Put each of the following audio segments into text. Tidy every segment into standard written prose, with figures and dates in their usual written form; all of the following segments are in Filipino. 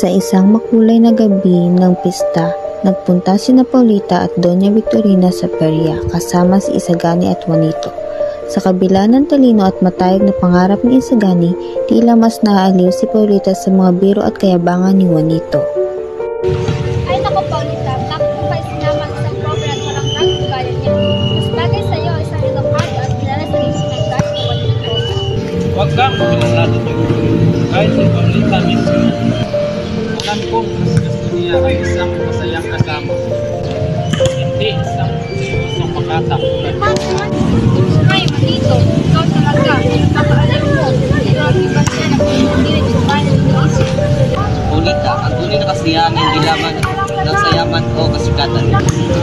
Sa isang makulay na gabi ng pista, nagpunta sina Paulita at Doña Victorina sa perya kasama si Isagani at Juanito. Sa kabila ng talino at matayog na pangarap ni Isagani, tila mas naaaliw si Paulita sa mga biro at kayabangan ni Juanito. Ay nako Paulita, bakit mo pa isinaman isang proper at walang kagaya niya? Mas bagay sa iyo isang edukado at kilala sa isang nagkas ni Juanito. Huwag kang pinalado niyo. Kahit si Paulita mismo, alam kong mas gusto niya ay isang masayang kasama. Hindi isang seryosyong makata. Ay, Juanito, ikaw talaga. Nakakaalam mo. Grabe ba siya na pinipilit sa bayan ng isip? Paulita, ang tunay na kasiyahan ay hindi lamang ng sayaman o kasikatan.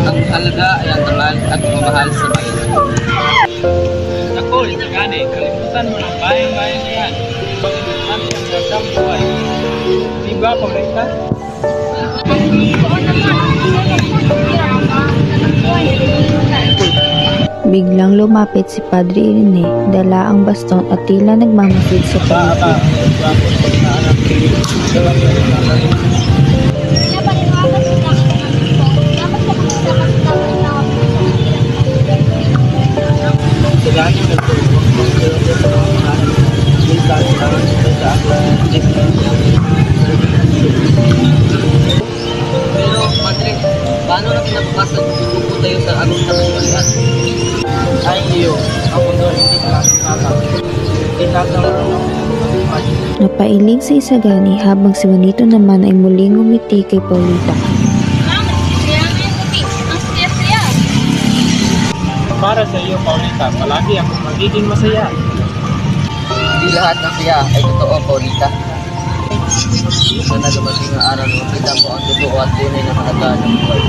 Ang halaga ay ang dangal at pagmamahal sa bayan. Ako, Isagani, kalimutan mo ng bayan-bayan na yan. Pag-inuman ang gandang buhay. Di ba, Paulita? Oo naman. Biglang lumapit si Padre Irene, dala ang baston at tila nagmamasid sa paligid. Pinapaniwagan mo na ako ng ito. Dapat ka makita kasi dapat na ako. Isagani, Pero, Padre, paano na kinabukasan susuko tayo sa anong nakasulian? ay iyo. Ang mundo hindi makakakata. Itatawag ng Napailing si Isagani habang si Juanito naman ay muling ngumiti kay Paulita. para sa iyo, Paulita, palagi akong magiging masaya. Hindi lahat ng siya ay totoo, Paulita. Sana dumating ang araw na kita mo ang totoo at tunay na halaga ng buhay.